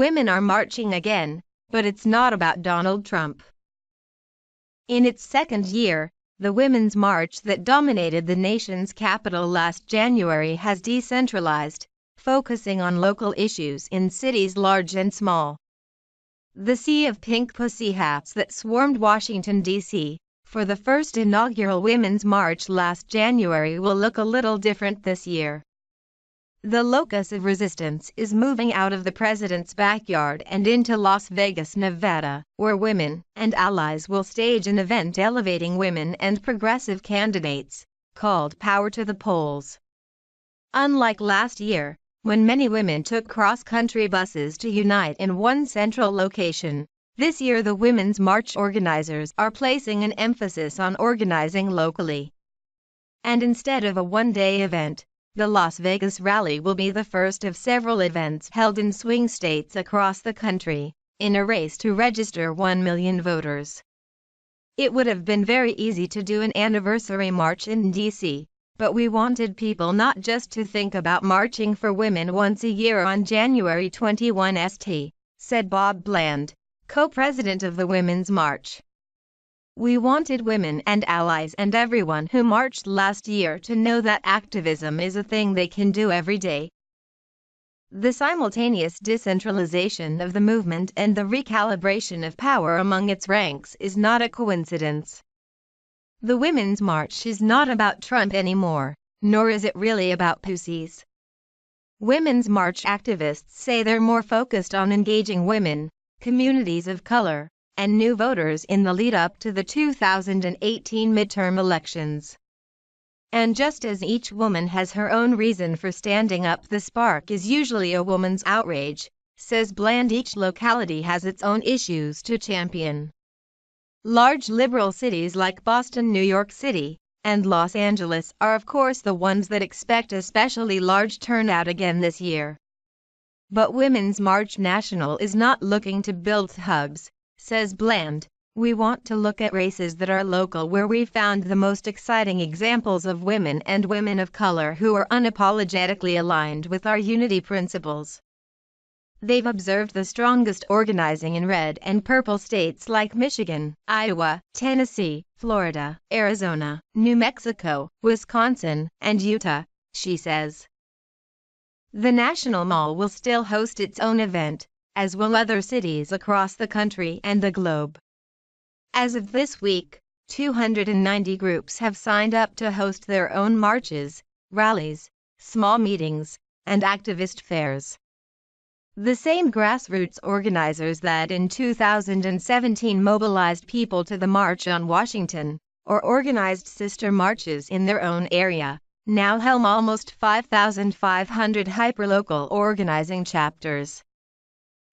Women are marching again, but it's not about Donald Trump. In its second year, the Women's March that dominated the nation's capital last January has decentralized, focusing on local issues in cities large and small. The sea of pink pussy hats that swarmed Washington, D.C., for the first inaugural Women's March last January will look a little different this year. The locus of resistance is moving out of the president's backyard and into Las Vegas, Nevada, where women and allies will stage an event elevating women and progressive candidates, called Power to the Polls. Unlike last year, when many women took cross-country buses to unite in one central location, this year the Women's March organizers are placing an emphasis on organizing locally. And instead of a one-day event, the Las Vegas rally will be the first of several events held in swing states across the country, in a race to register 1 million voters. It would have been very easy to do an anniversary march in D.C., but we wanted people not just to think about marching for women once a year on January 21 st, said Bob Bland, co-president of the Women's March. We wanted women and allies and everyone who marched last year to know that activism is a thing they can do every day. The simultaneous decentralization of the movement and the recalibration of power among its ranks is not a coincidence. The Women's March is not about Trump anymore, nor is it really about pussies. Women's March activists say they're more focused on engaging women, communities of color, and new voters in the lead-up to the 2018 midterm elections. And just as each woman has her own reason for standing up, the spark is usually a woman's outrage, says Bland. Each locality has its own issues to champion. Large liberal cities like Boston, New York City, and Los Angeles are of course the ones that expect especially large turnout again this year. But Women's March National is not looking to build hubs, says Bland. We want to look at races that are local, where we found the most exciting examples of women and women of color who are unapologetically aligned with our unity principles. They've observed the strongest organizing in red and purple states like Michigan, Iowa, Tennessee, Florida, Arizona, New Mexico, Wisconsin, and Utah, she says. The National Mall will still host its own event, as will other cities across the country and the globe. As of this week, 290 groups have signed up to host their own marches, rallies, small meetings, and activist fairs. The same grassroots organizers that in 2017 mobilized people to the March on Washington, or organized sister marches in their own area, now helm almost 5,500 hyperlocal organizing chapters.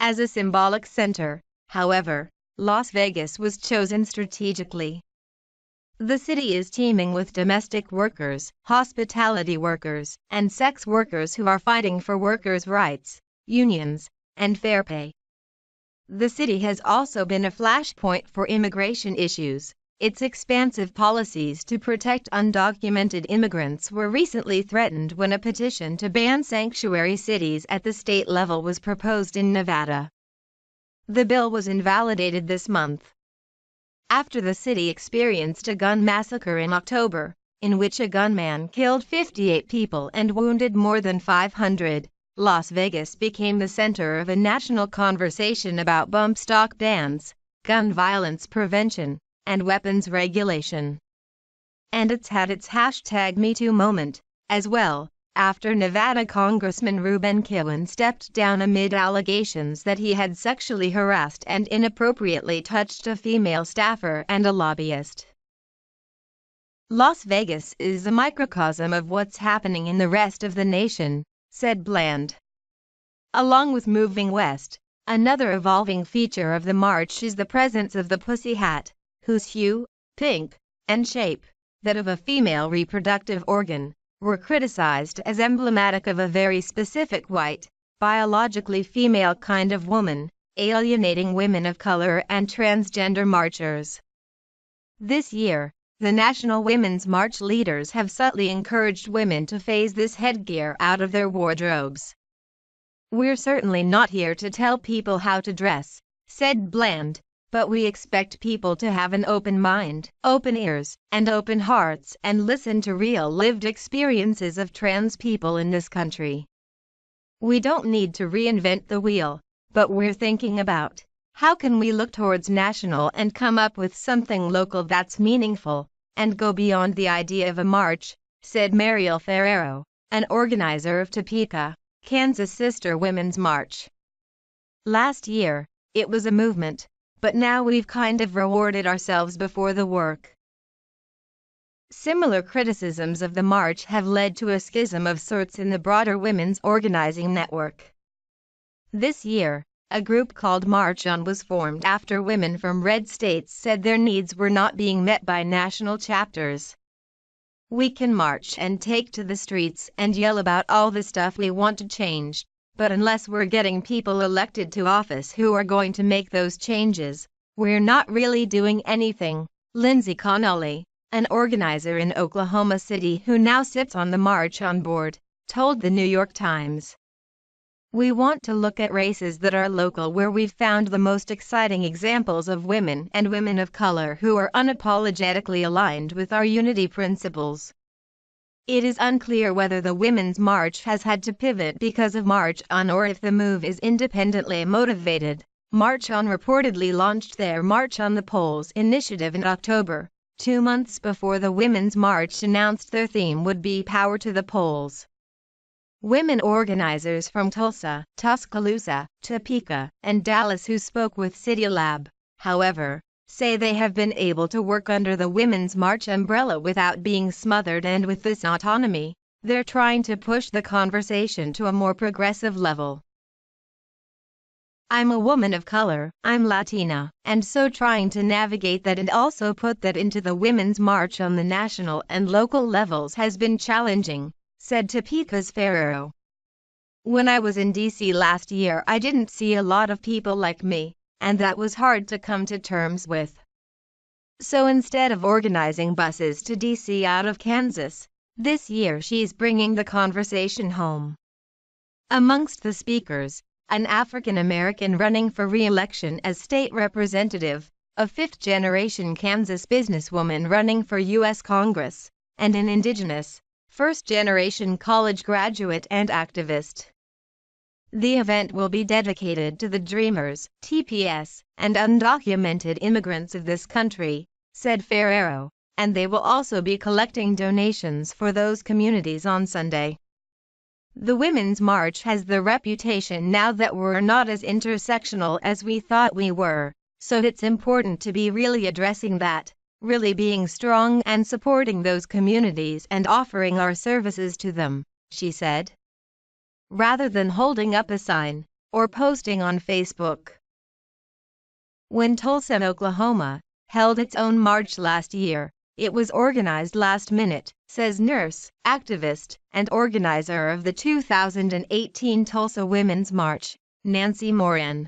As a symbolic center, however, Las Vegas was chosen strategically. The city is teeming with domestic workers, hospitality workers, and sex workers who are fighting for workers' rights, unions, and fair pay. The city has also been a flashpoint for immigration issues. Its expansive policies to protect undocumented immigrants were recently threatened when a petition to ban sanctuary cities at the state level was proposed in Nevada. The bill was invalidated this month. After the city experienced a gun massacre in October, in which a gunman killed 58 people and wounded more than 500, Las Vegas became the center of a national conversation about bump stock bans, gun violence prevention, and weapons regulation. And it's had its #MeToo moment, as well, after Nevada Congressman Ruben Kihuen stepped down amid allegations that he had sexually harassed and inappropriately touched a female staffer and a lobbyist. Las Vegas is a microcosm of what's happening in the rest of the nation, said Bland. Along with moving west, another evolving feature of the march is the presence of the pussy hat, whose hue, pink, and shape, that of a female reproductive organ, were criticized as emblematic of a very specific white, biologically female kind of woman, alienating women of color and transgender marchers. This year, the National Women's March leaders have subtly encouraged women to phase this headgear out of their wardrobes. "We're certainly not here to tell people how to dress," said Bland, "but we expect people to have an open mind, open ears, and open hearts and listen to real lived experiences of trans people in this country. We don't need to reinvent the wheel, but we're thinking about how can we look towards national and come up with something local that's meaningful and go beyond the idea of a march," said Mariel Ferrero, an organizer of Topeka, Kansas' Sister Women's March. "Last year, it was a movement, but now we've kind of rewarded ourselves before the work." Similar criticisms of the march have led to a schism of sorts in the broader women's organizing network. This year, a group called March On was formed after women from red states said their needs were not being met by national chapters. "We can march and take to the streets and yell about all the stuff we want to change, but unless we're getting people elected to office who are going to make those changes, we're not really doing anything," Lindsay Connolly, an organizer in Oklahoma City who now sits on the March On board, told the New York Times. "We want to look at races that are local where we've found the most exciting examples of women and women of color who are unapologetically aligned with our unity principles." It is unclear whether the Women's March has had to pivot because of March On or if the move is independently motivated. March On reportedly launched their March On the Polls initiative in October, 2 months before the Women's March announced their theme would be Power to the Polls. Women organizers from Tulsa, Tuscaloosa, Topeka, and Dallas who spoke with City Lab, however, say they have been able to work under the Women's March umbrella without being smothered, and with this autonomy, they're trying to push the conversation to a more progressive level. "I'm a woman of color, I'm Latina, and so trying to navigate that and also put that into the Women's March on the national and local levels has been challenging," said Topeka's Ferrero. "When I was in D.C. last year, I didn't see a lot of people like me, and that was hard to come to terms with. So instead of organizing buses to D.C. out of Kansas, this year she's bringing the conversation home." Amongst the speakers, an African American running for re-election as state representative, a fifth-generation Kansas businesswoman running for U.S. Congress, and an indigenous, first-generation college graduate and activist. The event will be dedicated to the Dreamers, TPS, and undocumented immigrants of this country, said Ferrero, and they will also be collecting donations for those communities on Sunday. "The Women's March has the reputation now that we're not as intersectional as we thought we were, so it's important to be really addressing that, really being strong and supporting those communities and offering our services to them," she said, rather than holding up a sign or posting on Facebook. When Tulsa, Oklahoma, held its own march last year, it was organized last minute, says nurse, activist, and organizer of the 2018 Tulsa Women's March, Nancy Moran.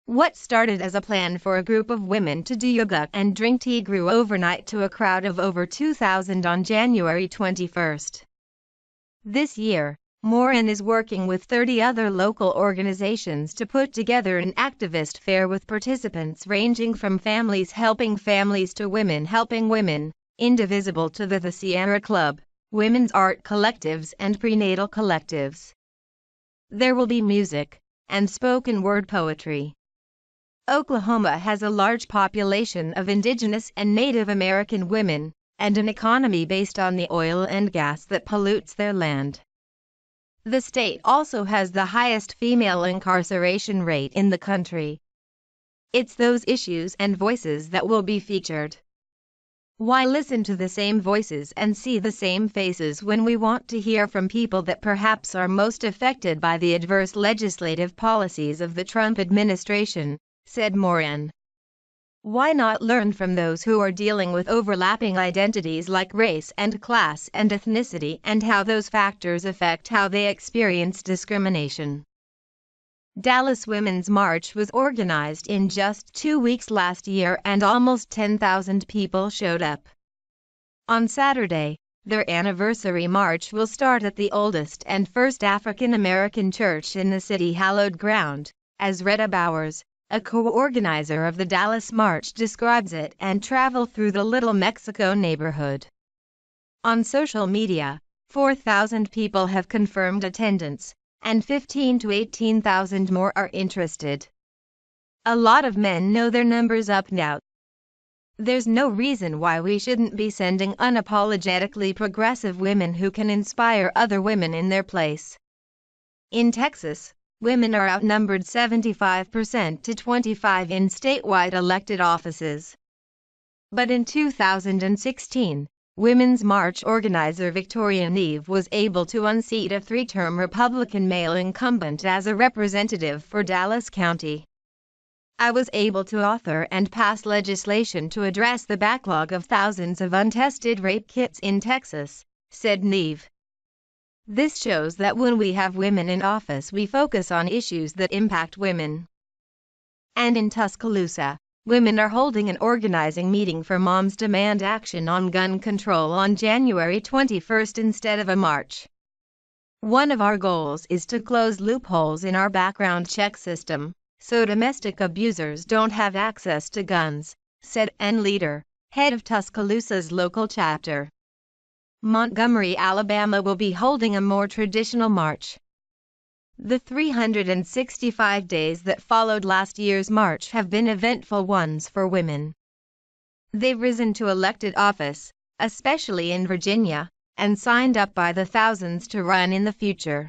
"What started as a plan for a group of women to do yoga and drink tea grew overnight to a crowd of over 2,000 on January 21. This year, Moran is working with 30 other local organizations to put together an activist fair with participants ranging from families helping families to women helping women, Indivisible to the Sierra Club, women's art collectives and prenatal collectives. There will be music and spoken word poetry." Oklahoma has a large population of Indigenous and Native American women, and an economy based on the oil and gas that pollutes their land. The state also has the highest female incarceration rate in the country. It's those issues and voices that will be featured. Why listen to the same voices and see the same faces when we want to hear from people that perhaps are most affected by the adverse legislative policies of the Trump administration, said Moran. Why not learn from those who are dealing with overlapping identities like race and class and ethnicity and how those factors affect how they experience discrimination? Dallas Women's March was organized in just 2 weeks last year and almost 10,000 people showed up. On Saturday, Their anniversary march will start at the oldest and first African American church in the city hallowed ground, as Retta Bowers, a co-organizer of the Dallas March, describes it, and travel through the Little Mexico neighborhood. On social media, 4,000 people have confirmed attendance, and 15,000 to 18,000 more are interested. A lot of men know their number's up now. There's no reason why we shouldn't be sending unapologetically progressive women who can inspire other women in their place. In Texas, women are outnumbered 75% to 25 in statewide elected offices. But in 2016, Women's March organizer Victoria Neve was able to unseat a three-term Republican male incumbent as a representative for Dallas County. I was able to author and pass legislation to address the backlog of thousands of untested rape kits in Texas, said Neve. This shows that when we have women in office, we focus on issues that impact women. And in Tuscaloosa, women are holding an organizing meeting for Moms Demand Action on gun control on January 21 instead of a march. One of our goals is to close loopholes in our background check system, so domestic abusers don't have access to guns, said Ann Leader, head of Tuscaloosa's local chapter. Montgomery, Alabama will be holding a more traditional march. The 365 days that followed last year's march have been eventful ones for women. They've risen to elected office, especially in Virginia, and signed up by the thousands to run in the future.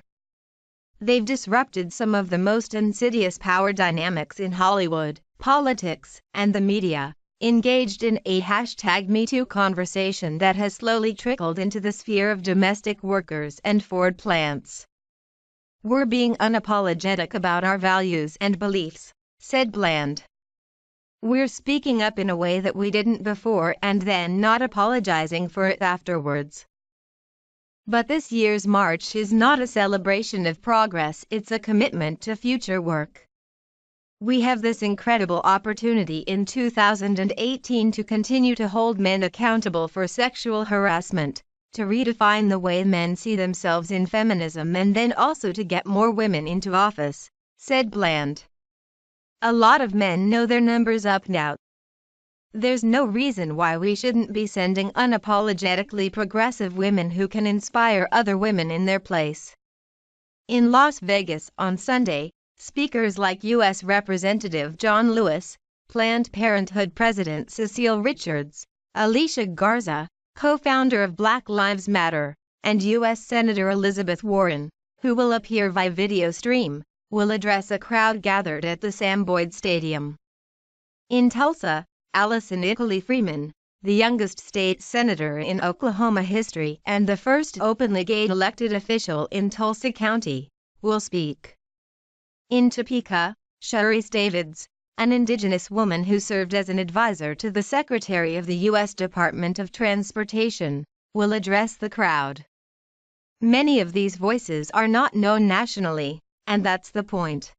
They've disrupted some of the most insidious power dynamics in Hollywood, politics, and the media, engaged in a #MeToo conversation that has slowly trickled into the sphere of domestic workers and Ford plants. We're being unapologetic about our values and beliefs, said Bland. We're speaking up in a way that we didn't before and then not apologizing for it afterwards. But this year's march is not a celebration of progress, it's a commitment to future work. We have this incredible opportunity in 2018 to continue to hold men accountable for sexual harassment, to redefine the way men see themselves in feminism, and then also to get more women into office, said Bland. A lot of men know their number's up now. There's no reason why we shouldn't be sending unapologetically progressive women who can inspire other women in their place. In Las Vegas on Sunday, speakers like U.S. Representative John Lewis, Planned Parenthood President Cecile Richards, Alicia Garza, co-founder of Black Lives Matter, and U.S. Senator Elizabeth Warren, who will appear via video stream, will address a crowd gathered at the Sam Boyd Stadium. In Tulsa, Allison Ickley Freeman, the youngest state senator in Oklahoma history and the first openly gay elected official in Tulsa County, will speak. In Topeka, Sharice Davids, an indigenous woman who served as an advisor to the Secretary of the U.S. Department of Transportation, will address the crowd. Many of these voices are not known nationally, and that's the point.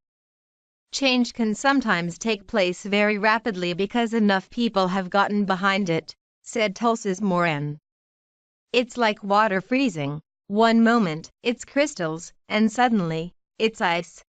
Change can sometimes take place very rapidly because enough people have gotten behind it, said Tulsa's Moran. It's like water freezing. One moment, it's crystals, and suddenly, it's ice.